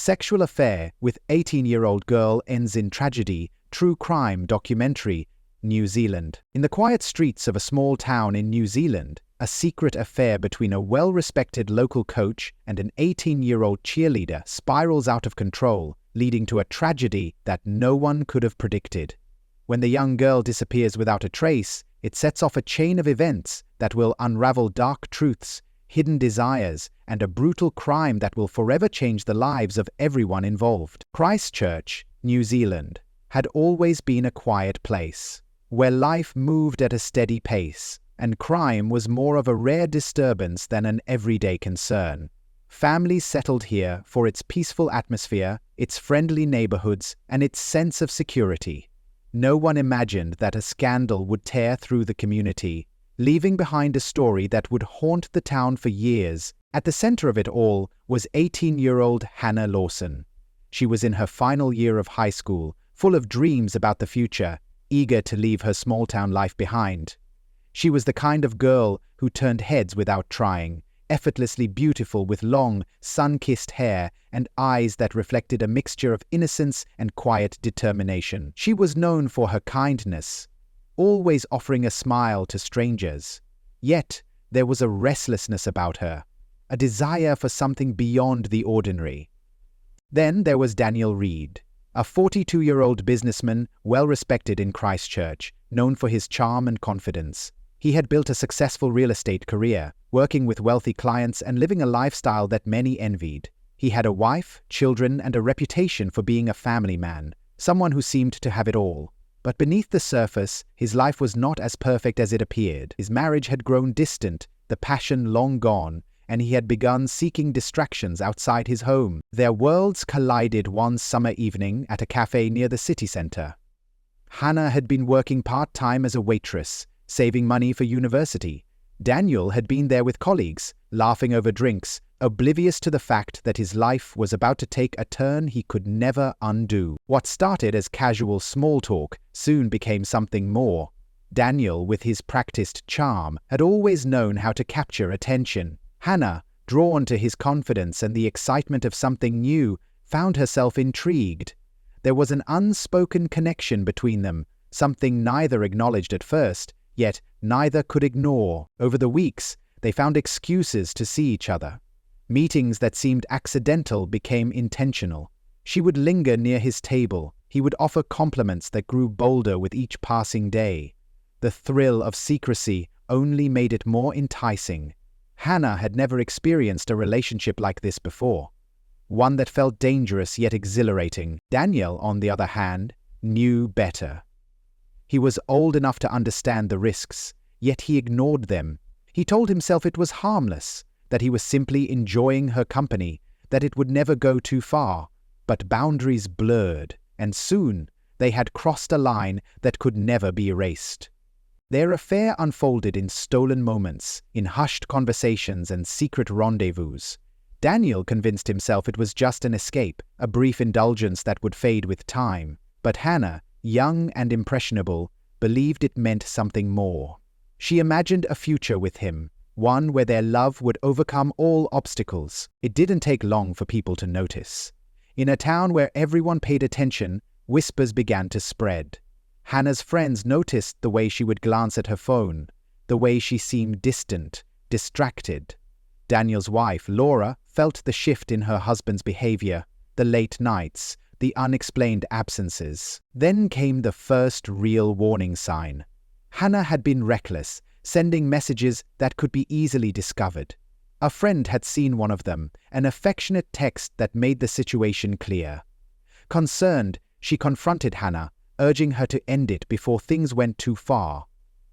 Sexual affair with 18-year-old girl ends in tragedy. True crime documentary, New Zealand. In the quiet streets of a small town in New Zealand, a secret affair between a well-respected local coach and an 18-year-old cheerleader spirals out of control, leading to a tragedy that no one could have predicted. When the young girl disappears without a trace, it sets off a chain of events that will unravel dark truths, hidden desires, and a brutal crime that will forever change the lives of everyone involved. Christchurch, New Zealand, had always been a quiet place, where life moved at a steady pace, and crime was more of a rare disturbance than an everyday concern. Families settled here for its peaceful atmosphere, its friendly neighborhoods, and its sense of security. No one imagined that a scandal would tear through the community, leaving behind a story that would haunt the town for years. At the center of it all was 18-year-old Hannah Lawson. She was in her final year of high school, full of dreams about the future, eager to leave her small-town life behind. She was the kind of girl who turned heads without trying, effortlessly beautiful with long, sun-kissed hair and eyes that reflected a mixture of innocence and quiet determination. She was known for her kindness, always offering a smile to strangers. Yet, there was a restlessness about her, a desire for something beyond the ordinary. Then there was Daniel Reed, a 42-year-old businessman well-respected in Christchurch, known for his charm and confidence. He had built a successful real estate career, working with wealthy clients and living a lifestyle that many envied. He had a wife, children, and a reputation for being a family man, someone who seemed to have it all. But beneath the surface, his life was not as perfect as it appeared. His marriage had grown distant, the passion long gone, and he had begun seeking distractions outside his home. Their worlds collided one summer evening at a cafe near the city centre. Hannah had been working part-time as a waitress, saving money for university. Daniel had been there with colleagues, laughing over drinks, oblivious to the fact that his life was about to take a turn he could never undo. What started as casual small talk soon became something more. Daniel, with his practiced charm, had always known how to capture attention. Hannah, drawn to his confidence and the excitement of something new, found herself intrigued. There was an unspoken connection between them, something neither acknowledged at first, yet neither could ignore. Over the weeks, they found excuses to see each other. Meetings that seemed accidental became intentional. She would linger near his table. He would offer compliments that grew bolder with each passing day. The thrill of secrecy only made it more enticing. Hannah had never experienced a relationship like this before, one that felt dangerous yet exhilarating. Daniel, on the other hand, knew better. He was old enough to understand the risks, yet he ignored them. He told himself it was harmless, that he was simply enjoying her company, that it would never go too far. But boundaries blurred, and soon they had crossed a line that could never be erased. Their affair unfolded in stolen moments, in hushed conversations and secret rendezvous. Daniel convinced himself it was just an escape, a brief indulgence that would fade with time. But Hannah, young and impressionable, believed it meant something more. She imagined a future with him, one where their love would overcome all obstacles. It didn't take long for people to notice. In a town where everyone paid attention, whispers began to spread. Hannah's friends noticed the way she would glance at her phone, the way she seemed distant, distracted. Daniel's wife, Laura, felt the shift in her husband's behavior, the late nights, the unexplained absences. Then came the first real warning sign. Hannah had been reckless, sending messages that could be easily discovered. A friend had seen one of them, an affectionate text that made the situation clear. Concerned, she confronted Hannah, urging her to end it before things went too far.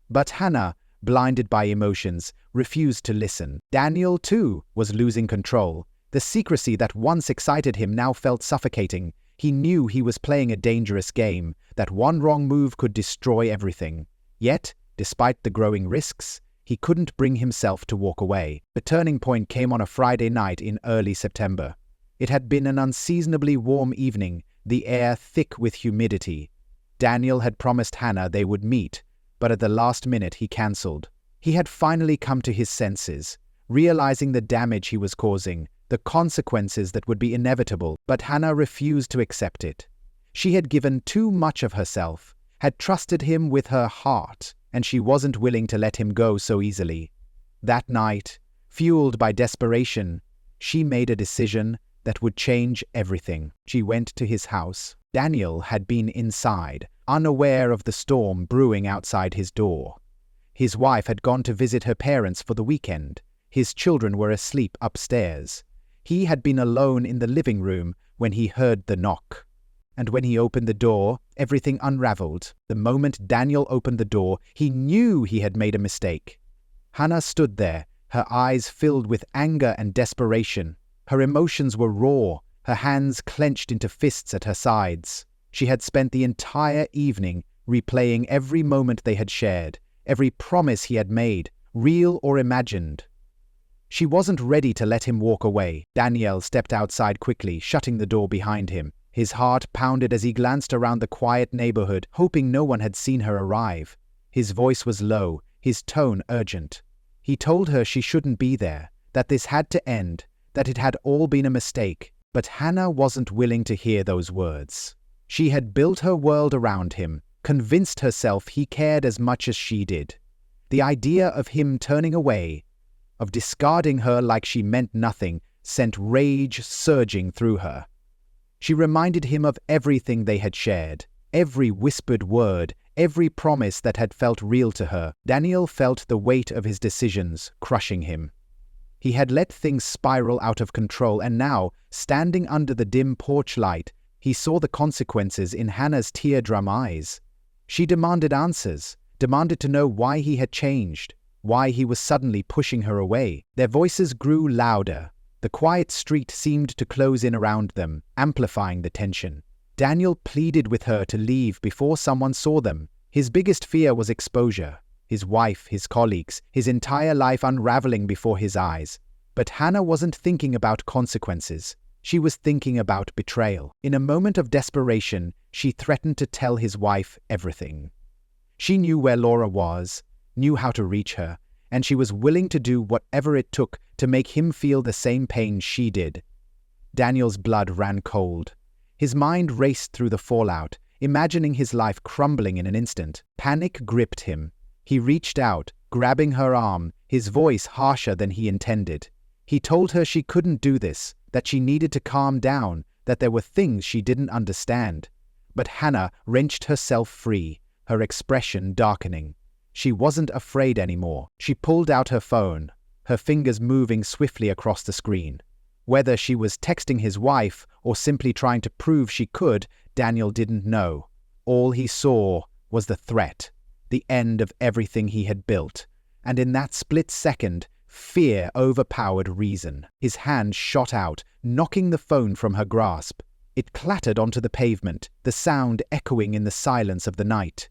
But Hannah, blinded by emotions, refused to listen. Daniel, too, was losing control. The secrecy that once excited him now felt suffocating. He knew he was playing a dangerous game, that one wrong move could destroy everything. Yet, despite the growing risks, he couldn't bring himself to walk away. The turning point came on a Friday night in early September. It had been an unseasonably warm evening, the air thick with humidity. Daniel had promised Hannah they would meet, but at the last minute he cancelled. He had finally come to his senses, realizing the damage he was causing, the consequences that would be inevitable, but Hannah refused to accept it. She had given too much of herself, had trusted him with her heart, and she wasn't willing to let him go so easily. That night, fueled by desperation, she made a decision that would change everything. She went to his house. Daniel had been inside, unaware of the storm brewing outside his door. His wife had gone to visit her parents for the weekend. His children were asleep upstairs. He had been alone in the living room when he heard the knock. And when he opened the door, everything unraveled. The moment Daniel opened the door, he knew he had made a mistake. Hannah stood there, her eyes filled with anger and desperation. Her emotions were raw, her hands clenched into fists at her sides. She had spent the entire evening replaying every moment they had shared, every promise he had made, real or imagined. She wasn't ready to let him walk away. Daniel stepped outside quickly, shutting the door behind him. His heart pounded as he glanced around the quiet neighborhood, hoping no one had seen her arrive. His voice was low, his tone urgent. He told her she shouldn't be there, that this had to end, that it had all been a mistake. But Hannah wasn't willing to hear those words. She had built her world around him, convinced herself he cared as much as she did. The idea of him turning away, of discarding her like she meant nothing, sent rage surging through her. She reminded him of everything they had shared, every whispered word, every promise that had felt real to her. Daniel felt the weight of his decisions crushing him. He had let things spiral out of control, and now, standing under the dim porch light, he saw the consequences in Hannah's teardrum eyes. She demanded answers, demanded to know why he had changed, why he was suddenly pushing her away. Their voices grew louder. The quiet street seemed to close in around them, amplifying the tension. Daniel pleaded with her to leave before someone saw them. His biggest fear was exposure. His wife, his colleagues, his entire life unraveling before his eyes. But Hannah wasn't thinking about consequences. She was thinking about betrayal. In a moment of desperation, she threatened to tell his wife everything. She knew where Laura was, knew how to reach her, and she was willing to do whatever it took to make him feel the same pain she did. Daniel's blood ran cold. His mind raced through the fallout, imagining his life crumbling in an instant. Panic gripped him. He reached out, grabbing her arm, his voice harsher than he intended. He told her she couldn't do this, that she needed to calm down, that there were things she didn't understand. But Hannah wrenched herself free, her expression darkening. She wasn't afraid anymore. She pulled out her phone, her fingers moving swiftly across the screen. Whether she was texting his wife or simply trying to prove she could, Daniel didn't know. All he saw was the threat, the end of everything he had built. And in that split second, fear overpowered reason. His hand shot out, knocking the phone from her grasp. It clattered onto the pavement, the sound echoing in the silence of the night.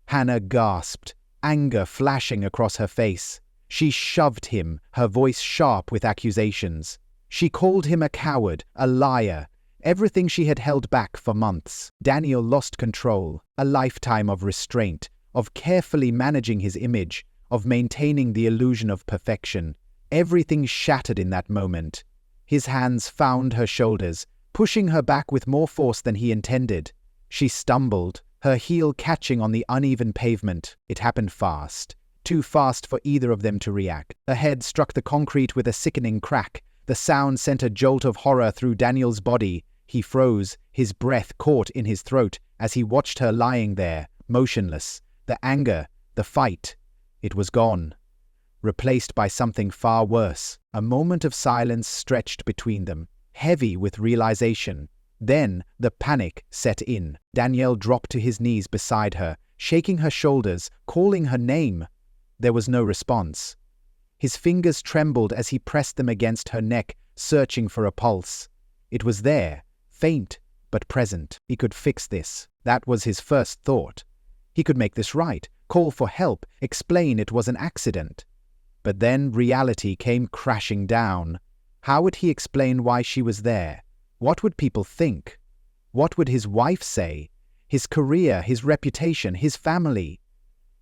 Hannah gasped, anger flashing across her face. She shoved him, her voice sharp with accusations. She called him a coward, a liar, everything she had held back for months. Daniel lost control, a lifetime of restraint, of carefully managing his image, of maintaining the illusion of perfection. Everything shattered in that moment. His hands found her shoulders, pushing her back with more force than he intended. She stumbled, her heel catching on the uneven pavement. It happened fast, too fast for either of them to react. Her head struck the concrete with a sickening crack. The sound sent a jolt of horror through Daniel's body. He froze, his breath caught in his throat as he watched her lying there, motionless. The anger, the fight, it was gone, replaced by something far worse. A moment of silence stretched between them, heavy with realization. Then the panic set in. Daniel dropped to his knees beside her, shaking her shoulders, calling her name. There was no response. His fingers trembled as he pressed them against her neck, searching for a pulse. It was there, faint but present. He could fix this. That was his first thought. He could make this right, call for help, explain it was an accident. But then reality came crashing down. How would he explain why she was there? What would people think? What would his wife say? His career, his reputation, his family?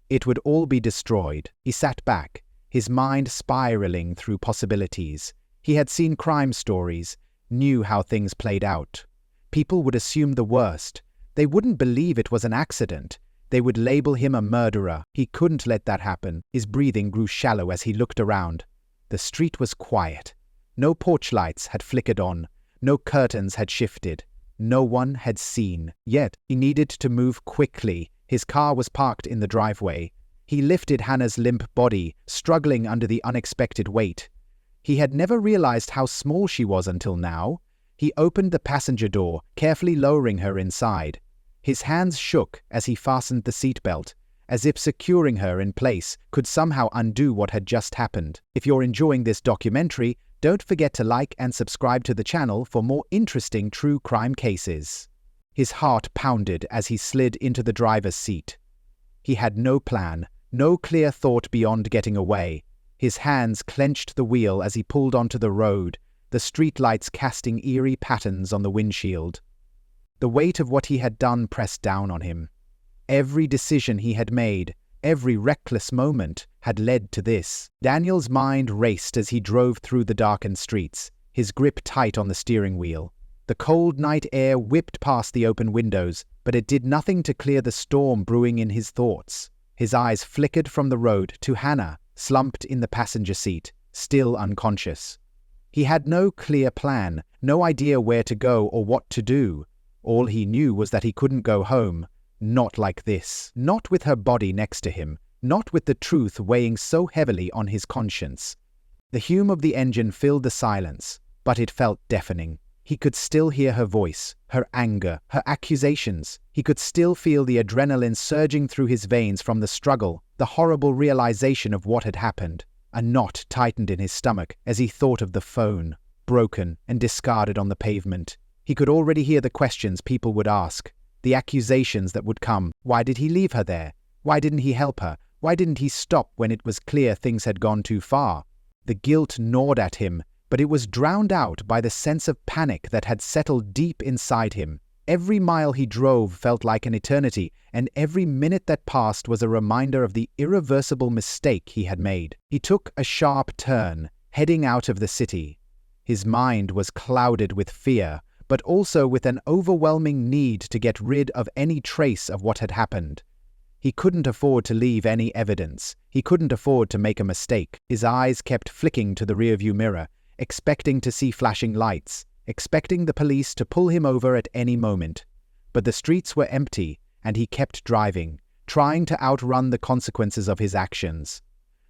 It would all be destroyed. He sat back, his mind spiraling through possibilities. He had seen crime stories, knew how things played out. People would assume the worst. They wouldn't believe it was an accident. They would label him a murderer. He couldn't let that happen. His breathing grew shallow as he looked around. The street was quiet. No porch lights had flickered on. No curtains had shifted. No one had seen. Yet, he needed to move quickly. His car was parked in the driveway. He lifted Hannah's limp body, struggling under the unexpected weight. He had never realized how small she was until now. He opened the passenger door, carefully lowering her inside. His hands shook as he fastened the seatbelt, as if securing her in place could somehow undo what had just happened. If you're enjoying this documentary, don't forget to like and subscribe to the channel for more interesting true crime cases. His heart pounded as he slid into the driver's seat. He had no plan, no clear thought beyond getting away. His hands clenched the wheel as he pulled onto the road, the streetlights casting eerie patterns on the windshield. The weight of what he had done pressed down on him. Every decision he had made, every reckless moment, had led to this. Daniel's mind raced as he drove through the darkened streets, his grip tight on the steering wheel. The cold night air whipped past the open windows, but it did nothing to clear the storm brewing in his thoughts. His eyes flickered from the road to Hannah, slumped in the passenger seat, still unconscious. He had no clear plan, no idea where to go or what to do. All he knew was that he couldn't go home. Not like this. Not with her body next to him. Not with the truth weighing so heavily on his conscience. The hum of the engine filled the silence, but it felt deafening. He could still hear her voice, her anger, her accusations. He could still feel the adrenaline surging through his veins from the struggle, the horrible realization of what had happened. A knot tightened in his stomach as he thought of the phone, broken and discarded on the pavement. He could already hear the questions people would ask, the accusations that would come. Why did he leave her there? Why didn't he help her? Why didn't he stop when it was clear things had gone too far? The guilt gnawed at him, but it was drowned out by the sense of panic that had settled deep inside him. Every mile he drove felt like an eternity, and every minute that passed was a reminder of the irreversible mistake he had made. He took a sharp turn, heading out of the city. His mind was clouded with fear, but also with an overwhelming need to get rid of any trace of what had happened. He couldn't afford to leave any evidence. He couldn't afford to make a mistake. His eyes kept flicking to the rearview mirror, expecting to see flashing lights, expecting the police to pull him over at any moment. But the streets were empty, and he kept driving, trying to outrun the consequences of his actions.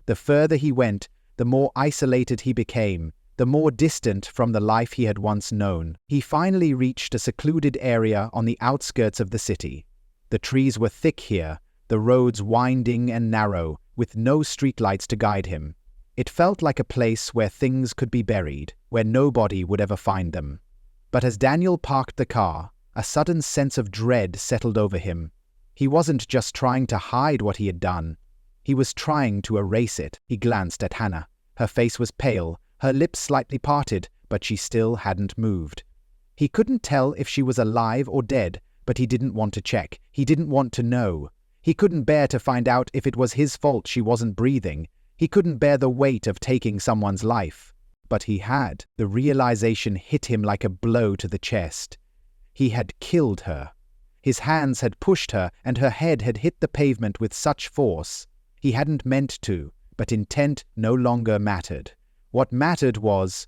The further he went, the more isolated he became, the more distant from the life he had once known. He finally reached a secluded area on the outskirts of the city. The trees were thick here, the roads winding and narrow, with no streetlights to guide him. It felt like a place where things could be buried, where nobody would ever find them. But as Daniel parked the car, a sudden sense of dread settled over him. He wasn't just trying to hide what he had done. He was trying to erase it. He glanced at Hannah. Her face was pale, her lips slightly parted, but she still hadn't moved. He couldn't tell if she was alive or dead, but he didn't want to check. He didn't want to know. He couldn't bear to find out if it was his fault she wasn't breathing. He couldn't bear the weight of taking someone's life. But he had. The realization hit him like a blow to the chest. He had killed her. His hands had pushed her, and her head had hit the pavement with such force. He hadn't meant to, but intent no longer mattered. What mattered was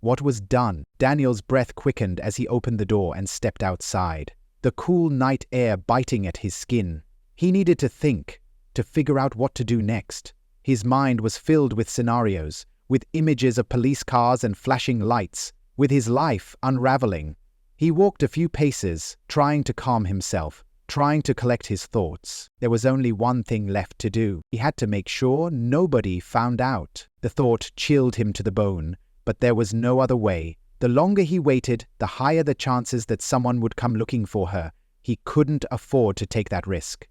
what was done. Daniel's breath quickened as he opened the door and stepped outside, the cool night air biting at his skin. He needed to think, to figure out what to do next. His mind was filled with scenarios, with images of police cars and flashing lights, with his life unraveling. He walked a few paces, trying to calm himself, trying to collect his thoughts. There was only one thing left to do. He had to make sure nobody found out. The thought chilled him to the bone, but there was no other way. The longer he waited, the higher the chances that someone would come looking for her. He couldn't afford to take that risk.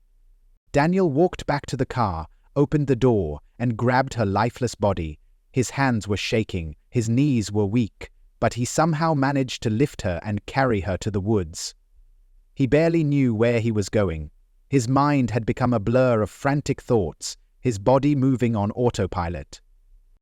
Daniel walked back to the car, opened the door, and grabbed her lifeless body. His hands were shaking, his knees were weak, but he somehow managed to lift her and carry her to the woods. He barely knew where he was going. His mind had become a blur of frantic thoughts, his body moving on autopilot.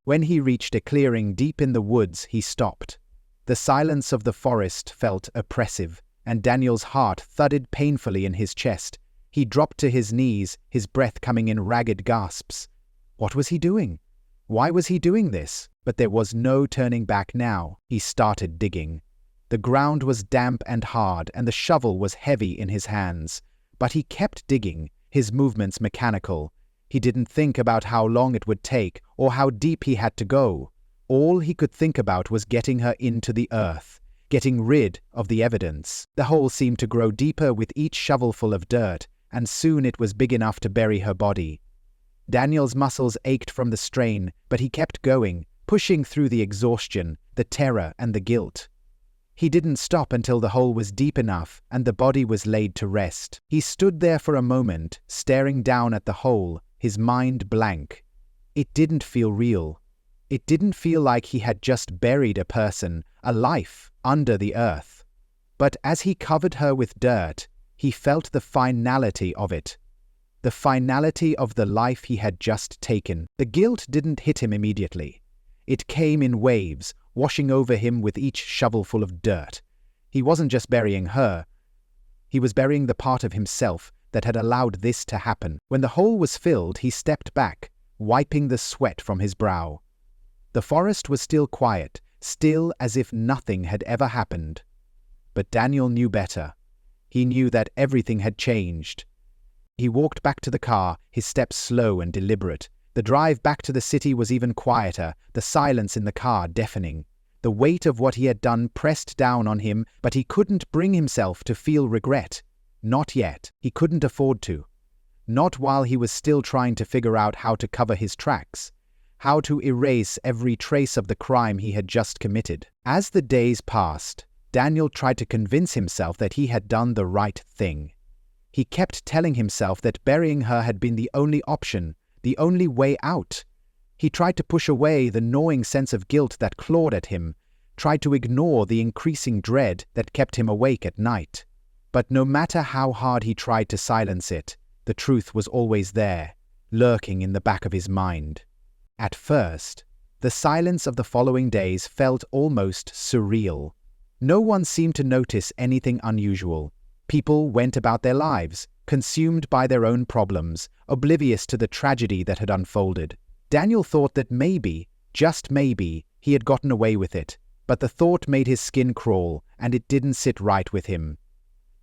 When he reached a clearing deep in the woods, he stopped. The silence of the forest felt oppressive, and Daniel's heart thudded painfully in his chest. He dropped to his knees, his breath coming in ragged gasps. What was he doing? Why was he doing this? But there was no turning back now. He started digging. The ground was damp and hard, and the shovel was heavy in his hands. But he kept digging, his movements mechanical. He didn't think about how long it would take or how deep he had to go. All he could think about was getting her into the earth, getting rid of the evidence. The hole seemed to grow deeper with each shovelful of dirt, and soon it was big enough to bury her body. Daniel's muscles ached from the strain, but he kept going, pushing through the exhaustion, the terror, and the guilt. He didn't stop until the hole was deep enough and the body was laid to rest. He stood there for a moment, staring down at the hole, his mind blank. It didn't feel real. It didn't feel like he had just buried a person, a life, under the earth. But as he covered her with dirt, he felt the finality of it. The finality of the life he had just taken. The guilt didn't hit him immediately. It came in waves, washing over him with each shovelful of dirt. He wasn't just burying her. He was burying the part of himself that had allowed this to happen. When the hole was filled, he stepped back, wiping the sweat from his brow. The forest was still quiet, still as if nothing had ever happened. But Daniel knew better. He knew that everything had changed. He walked back to the car, his steps slow and deliberate. The drive back to the city was even quieter, the silence in the car deafening. The weight of what he had done pressed down on him, but he couldn't bring himself to feel regret. Not yet. He couldn't afford to. Not while he was still trying to figure out how to cover his tracks, how to erase every trace of the crime he had just committed. As the days passed, Daniel tried to convince himself that he had done the right thing. He kept telling himself that burying her had been the only option, the only way out. He tried to push away the gnawing sense of guilt that clawed at him, tried to ignore the increasing dread that kept him awake at night. But no matter how hard he tried to silence it, the truth was always there, lurking in the back of his mind. At first, the silence of the following days felt almost surreal. No one seemed to notice anything unusual. People went about their lives, consumed by their own problems, oblivious to the tragedy that had unfolded. Daniel thought that maybe, just maybe, he had gotten away with it, but the thought made his skin crawl, and it didn't sit right with him.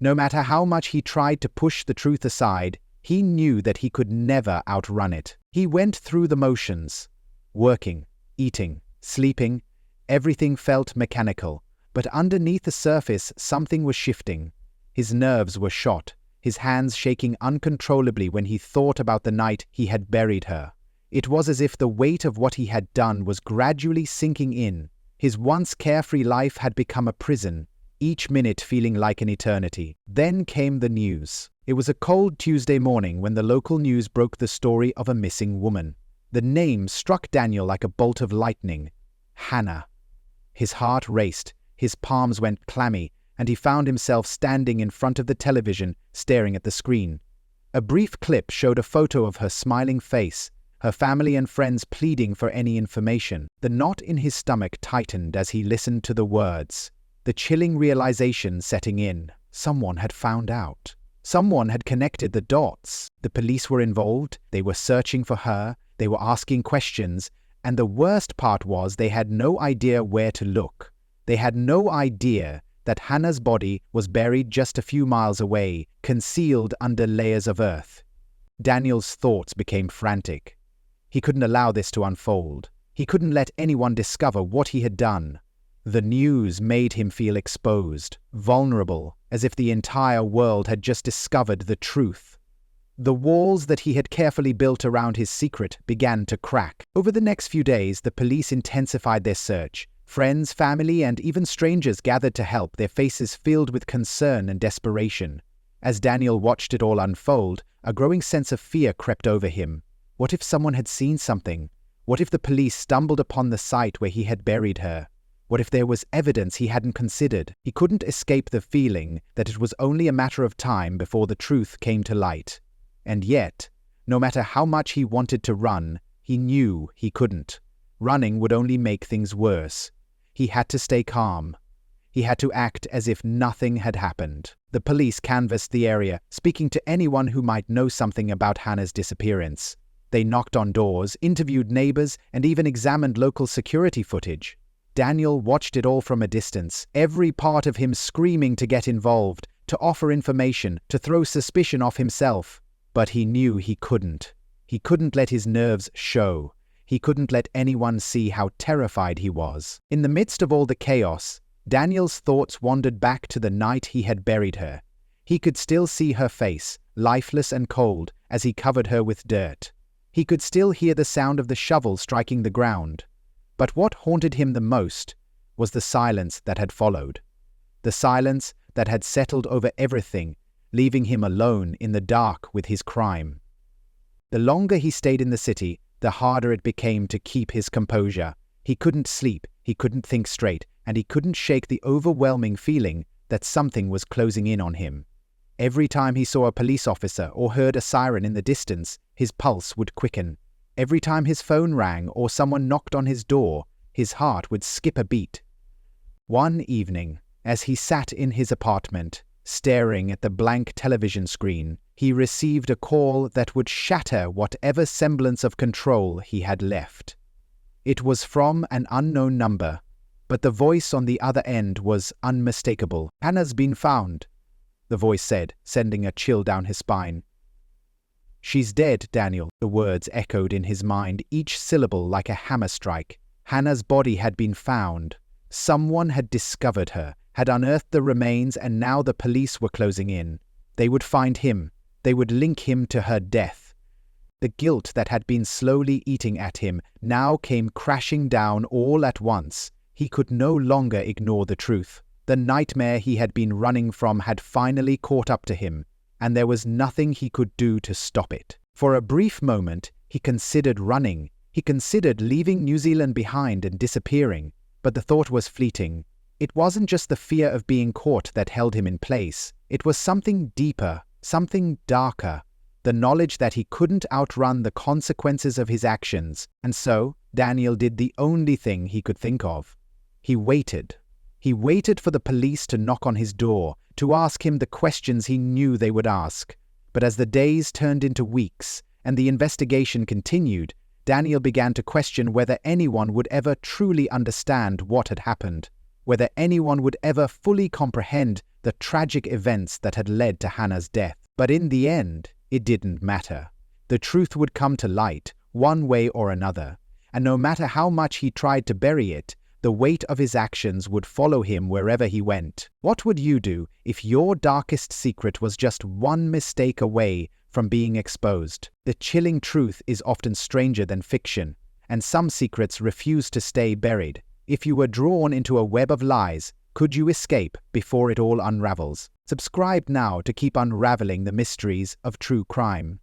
No matter how much he tried to push the truth aside, he knew that he could never outrun it. He went through the motions. Working, eating, sleeping, everything felt mechanical, but underneath the surface something was shifting. His nerves were shot, his hands shaking uncontrollably when he thought about the night he had buried her. It was as if the weight of what he had done was gradually sinking in. His once carefree life had become a prison, each minute feeling like an eternity. Then came the news. It was a cold Tuesday morning when the local news broke the story of a missing woman. The name struck Daniel like a bolt of lightning. Hannah. His heart raced, his palms went clammy, and he found himself standing in front of the television, staring at the screen. A brief clip showed a photo of her smiling face, her family and friends pleading for any information. The knot in his stomach tightened as he listened to the words, the chilling realization setting in. Someone had found out. Someone had connected the dots. The police were involved, they were searching for her, they were asking questions, and the worst part was they had no idea where to look. They had no idea that Hannah's body was buried just a few miles away, concealed under layers of earth. Daniel's thoughts became frantic. He couldn't allow this to unfold. He couldn't let anyone discover what he had done. The news made him feel exposed, vulnerable, as if the entire world had just discovered the truth. The walls that he had carefully built around his secret began to crack. Over the next few days, the police intensified their search. Friends, family, and even strangers gathered to help, their faces filled with concern and desperation. As Daniel watched it all unfold, a growing sense of fear crept over him. What if someone had seen something? What if the police stumbled upon the site where he had buried her? What if there was evidence he hadn't considered? He couldn't escape the feeling that it was only a matter of time before the truth came to light. And yet, no matter how much he wanted to run, he knew he couldn't. Running would only make things worse. He had to stay calm. He had to act as if nothing had happened. The police canvassed the area, speaking to anyone who might know something about Hannah's disappearance. They knocked on doors, interviewed neighbors, and even examined local security footage. Daniel watched it all from a distance, every part of him screaming to get involved, to offer information, to throw suspicion off himself. But he knew he couldn't. He couldn't let his nerves show. He couldn't let anyone see how terrified he was. In the midst of all the chaos, Daniel's thoughts wandered back to the night he had buried her. He could still see her face, lifeless and cold, as he covered her with dirt. He could still hear the sound of the shovel striking the ground. But what haunted him the most was the silence that had followed. The silence that had settled over everything, leaving him alone in the dark with his crime. The longer he stayed in the city, the harder it became to keep his composure. He couldn't sleep, he couldn't think straight, and he couldn't shake the overwhelming feeling that something was closing in on him. Every time he saw a police officer or heard a siren in the distance, his pulse would quicken. Every time his phone rang or someone knocked on his door, his heart would skip a beat. One evening, as he sat in his apartment, staring at the blank television screen, he received a call that would shatter whatever semblance of control he had left. It was from an unknown number, but the voice on the other end was unmistakable. "Hannah's been found," the voice said, sending a chill down his spine. "She's dead, Daniel," the words echoed in his mind, each syllable like a hammer strike. Hannah's body had been found. Someone had discovered her, had unearthed the remains, and now the police were closing in. They would find him. They would link him to her death. The guilt that had been slowly eating at him now came crashing down all at once. He could no longer ignore the truth. The nightmare he had been running from had finally caught up to him, and there was nothing he could do to stop it. For a brief moment, he considered running. He considered leaving New Zealand behind and disappearing, but the thought was fleeting. It wasn't just the fear of being caught that held him in place. It was something deeper, something darker, the knowledge that he couldn't outrun the consequences of his actions, and so Daniel did the only thing he could think of. He waited. He waited for the police to knock on his door, to ask him the questions he knew they would ask. But as the days turned into weeks and the investigation continued, Daniel began to question whether anyone would ever truly understand what had happened, whether anyone would ever fully comprehend the tragic events that had led to Hannah's death. But in the end, it didn't matter. The truth would come to light, one way or another, and no matter how much he tried to bury it, the weight of his actions would follow him wherever he went. What would you do if your darkest secret was just one mistake away from being exposed? The chilling truth is often stranger than fiction, and some secrets refuse to stay buried. If you were drawn into a web of lies, could you escape before it all unravels? Subscribe now to keep unraveling the mysteries of true crime.